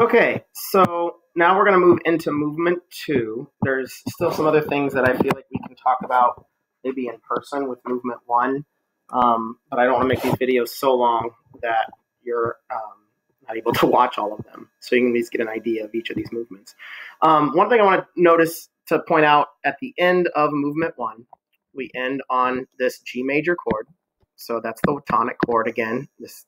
Okay, so now we're going to move into movement 2. There's still some other things that I feel like we can talk about maybe in person with movement 1, but I don't want to make these videos so long that you're not able to watch all of them, so you can at least get an idea of each of these movements. One thing I want to point out at the end of movement 1, we end on this G major chord. So that's the tonic chord again. This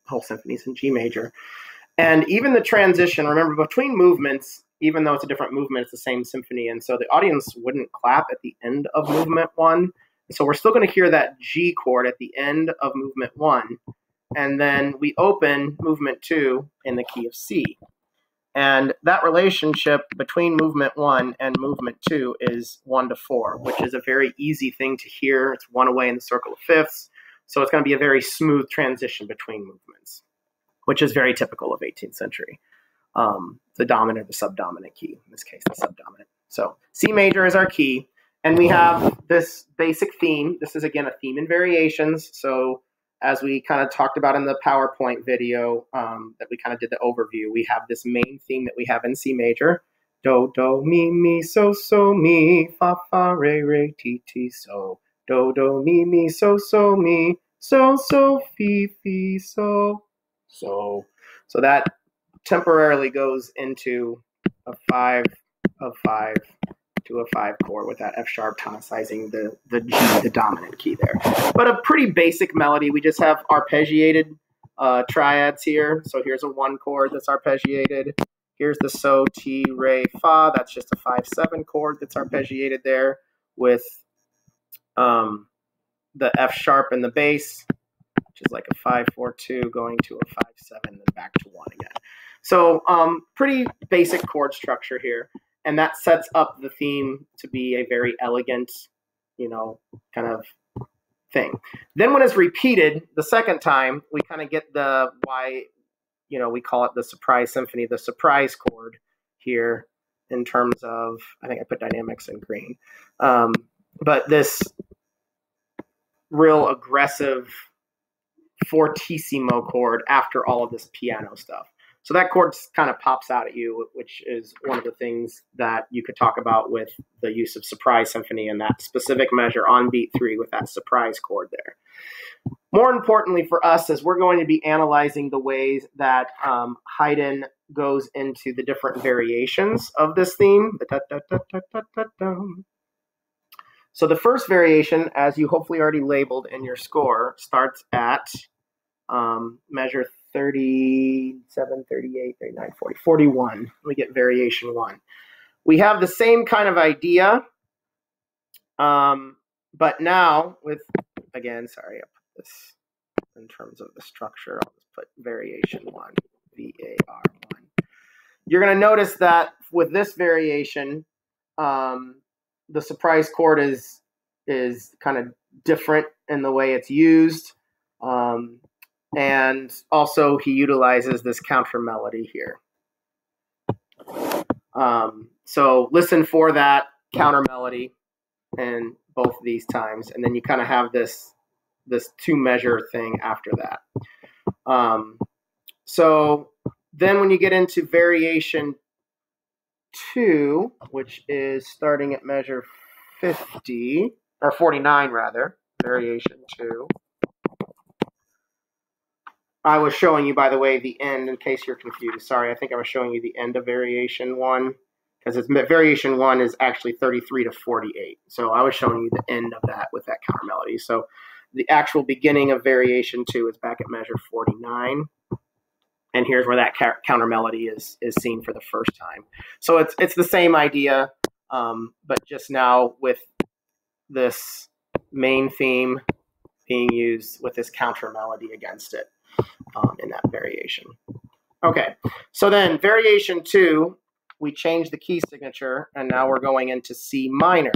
whole symphony is in G major. And even the transition, remember, between movements, even though it's a different movement, it's the same symphony. And so the audience wouldn't clap at the end of movement 1. So we're still going to hear that G chord at the end of movement 1. And then we open movement 2 in the key of C. And that relationship between movement 1 and movement 2 is 1-4, which is a very easy thing to hear. It's 1 away in the circle of fifths. So it's going to be a very smooth transition between movements, which is very typical of 18th century. The dominant, the subdominant key, in this case, the subdominant. So C major is our key. And we have this basic theme. This is, again, a theme in variations. So as we kind of talked about in the PowerPoint video that we kind of did the overview, we have this main theme that we have in C major. Do, do, mi, so, mi, fa, re, ti, so. Do, do, mi, so, mi, so, fi, so. So that temporarily goes into a 5 of 5 to a 5 chord with that F sharp tonicizing the G, the dominant key there. But a pretty basic melody. We just have arpeggiated triads here. So here's a 1 chord that's arpeggiated. Here's the so, ti, re, fa. That's just a 5-7 chord that's arpeggiated there with the F sharp in the bass, which is like a 5-4-2 going to a 5-7 and then back to 1 again. So pretty basic chord structure here. And that sets up the theme to be a very elegant, kind of thing. Then when it's repeated the second time, we kind of get the why, we call it the surprise symphony, the surprise chord here in terms of, I think I put dynamics in green. But this real aggressive fortissimo chord after all of this piano stuff. So that chord kind of pops out at you, which is one of the things that you could talk about with the use of surprise symphony and that specific measure on beat 3 with that surprise chord there. More importantly for us, is we're going to be analyzing the ways that Haydn goes into the different variations of this theme. So the first variation, as you hopefully already labeled in your score, starts at measure 37, 38, 39, 40, 41. We get variation 1. We have the same kind of idea, but now with, again, sorry, I put this in terms of the structure. I'll just put variation 1, VAR1. You're going to notice that with this variation, the surprise chord is kind of different in the way it's used. And also he utilizes this counter melody here. So listen for that counter melody in both of these times. And then you kind of have this 2-measure thing after that. So then when you get into variation 2, which is starting at measure 50, or 49 rather, variation 2. I was showing you, by the way, the end in case you're confused. Sorry, I think I was showing you the end of variation 1, because variation 1 is actually 33 to 48. So I was showing you the end of that with that counter melody. So the actual beginning of variation 2 is back at measure 49. And here's where that counter melody is seen for the first time. So it's the same idea, but just now with this main theme being used with this counter melody against it in that variation. Okay, so then variation 2, we change the key signature, and now we're going into C minor,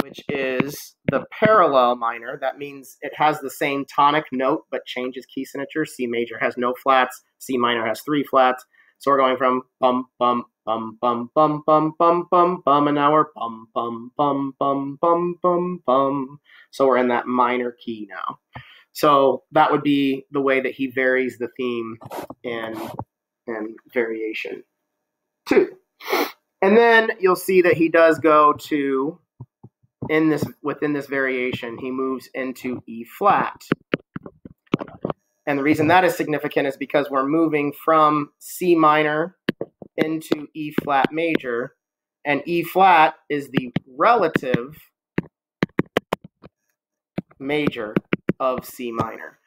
which is the parallel minor. That means it has the same tonic note, but changes key signature. C major has no flats. C minor has 3 flats. So we're going from bum, bum, bum, bum, bum, bum, bum, bum, bum, and now we're bum, bum, bum, bum, bum, bum, bum. So we're in that minor key now. So that would be the way that he varies the theme in in variation 2. And then you'll see that he does go to, within this variation, he moves into E flat. And the reason that is significant is because we're moving from C minor into E flat major, and E flat is the relative major of C minor.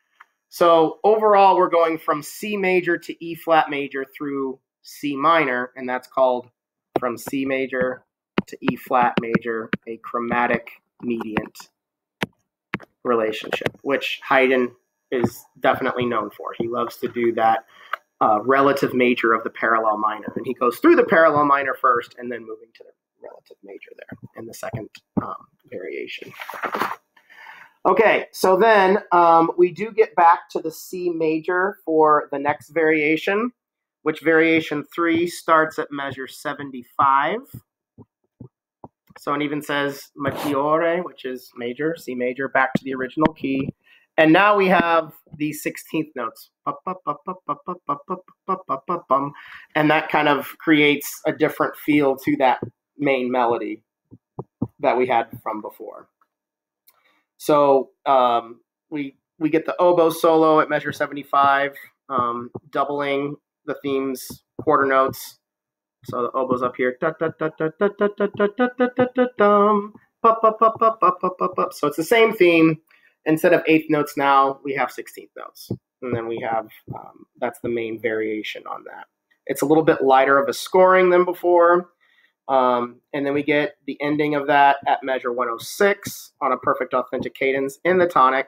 So overall, we're going from C major to E flat major through C minor, and that's called from C major to E flat major, a chromatic mediant relationship, which Haydn is definitely known for. He loves to do that relative major of the parallel minor, and he goes through the parallel minor first and then moving to the relative major there in the second variation. Okay, so then we do get back to the C major for the next variation, which variation 3 starts at measure 75. So it even says maggiore, which is major, C major, back to the original key. And now we have these 16th notes. And that kind of creates a different feel to that main melody that we had from before. So we get the oboe solo at measure 75, doubling the theme's quarter notes. So the oboe's up here. So it's the same theme. Instead of 8th notes now, we have 16th notes. And then we have, that's the main variation on that. It's a little bit lighter of a scoring than before. And then we get the ending of that at measure 106 on a perfect authentic cadence in the tonic.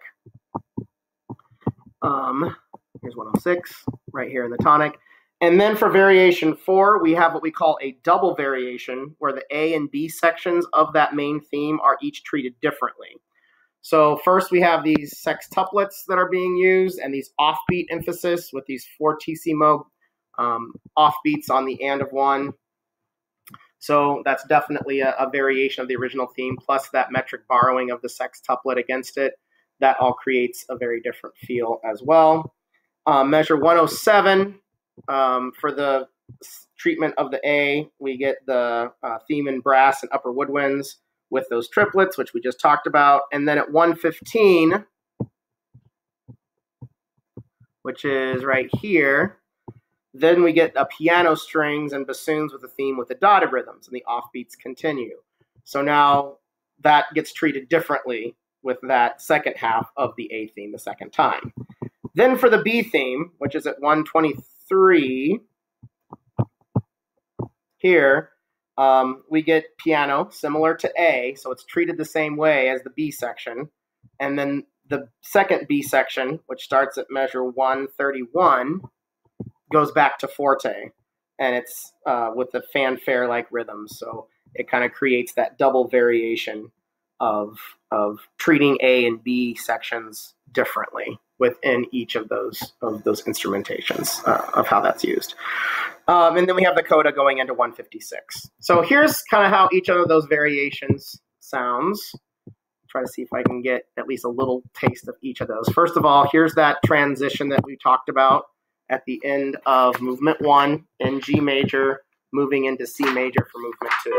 Here's 106 right here in the tonic. And then for variation 4, we have what we call a double variation, where the A and B sections of that main theme are each treated differently. So first we have these sextuplets that are being used and these offbeat emphasis with these fortissimo offbeats on the and of 1. So that's definitely a variation of the original theme, plus that metric borrowing of the sextuplet against it. That all creates a very different feel as well. Measure 107, for the treatment of the A, we get the theme in brass and upper woodwinds with those triplets, which we just talked about. And then at 115, which is right here, then we get piano strings and bassoons with a theme with the dotted rhythms, and the offbeats continue. So now that gets treated differently with that second half of the A theme the second time. Then for the B theme, which is at 123, here we get piano similar to A, so it's treated the same way as the B section. And then the second B section, which starts at measure 131, goes back to forte, and it's with the fanfare-like rhythms. So it kind of creates that double variation of treating A and B sections differently within each of those instrumentations of how that's used. And then we have the coda going into 156. So here's kind of how each of those variations sounds. Try to see if I can get at least a little taste of each of those. First of all, here's that transition that we talked about at the end of movement 1 in G major, moving into C major for movement 2.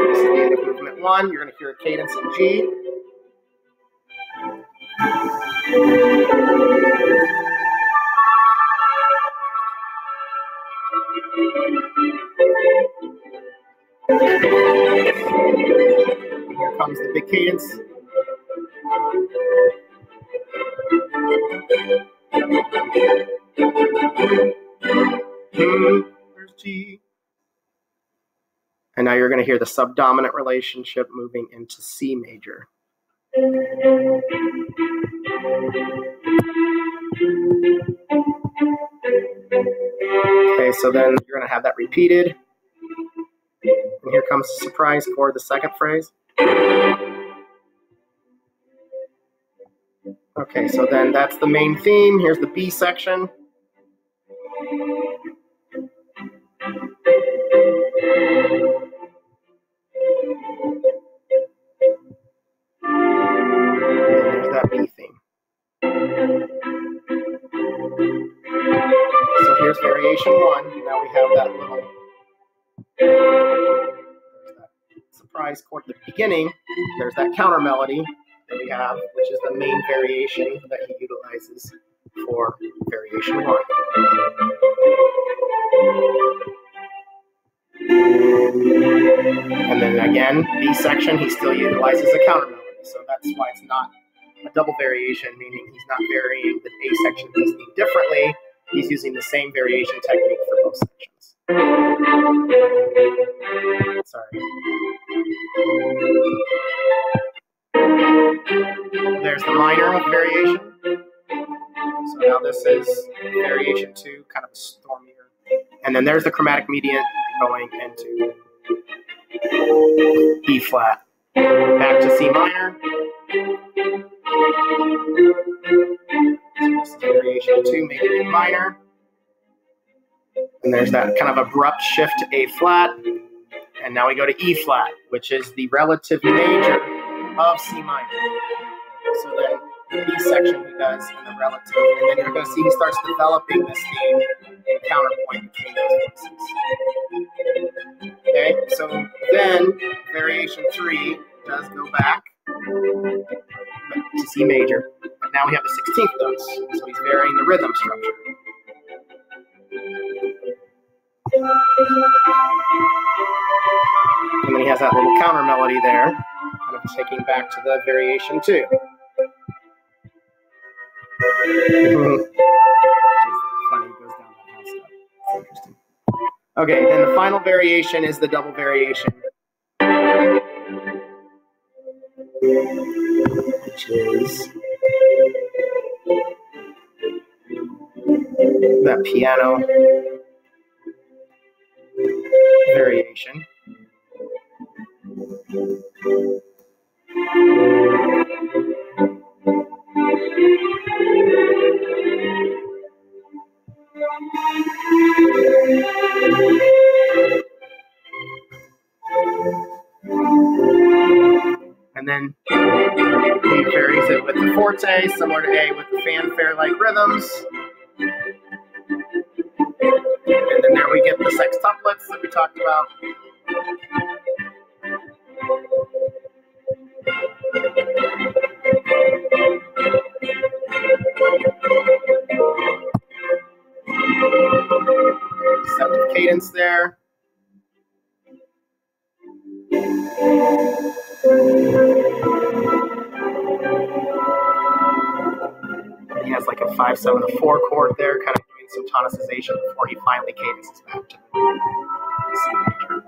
This is the end of movement 1. You're going to hear a cadence in G. Here comes the big cadence. There's G. And now you're going to hear the subdominant relationship moving into C major. Okay, so then you're going to have that repeated. And here comes the surprise chord, the second phrase. Okay, so then that's the main theme. Here's the B section. And there's that B theme. So here's variation variation 1. Now we have that little surprise chord at the beginning. There's that counter melody that we have, which is the main variation that he utilizes for variation 1. And then again, B section, he still utilizes a counter melody. So that's why it's not a double variation, meaning he's not varying the A section listening differently. He's using the same variation technique for both sections. Sorry. There's the minor variation. So now this is variation 2, kind of stormier. And then there's the chromatic median going into E flat. Back to C minor. So this is variation 2, making it minor. And there's that kind of abrupt shift to A flat. And now we go to E flat, which is the relative major of C minor. So then the B section he does in the relative, and then you're going to see he starts developing this theme and counterpoint between those voices. Okay, so then variation 3 does go back to C major, but now we have the 16th notes, so he's varying the rhythm structure. And then he has that little counter melody there, kind of taking back to the variation 2. Which is funny, it goes down that house stuff. It's interesting. Okay, then the final variation is the double variation, which is that piano variation. And then he varies it with the forte, similar to A with the fanfare-like rhythms. And then there we get the sextuplets that we talked about. Septive cadence there. And he has like a 5/7 a 4 chord there, kind of doing some tonicization before he finally cadences back to C major.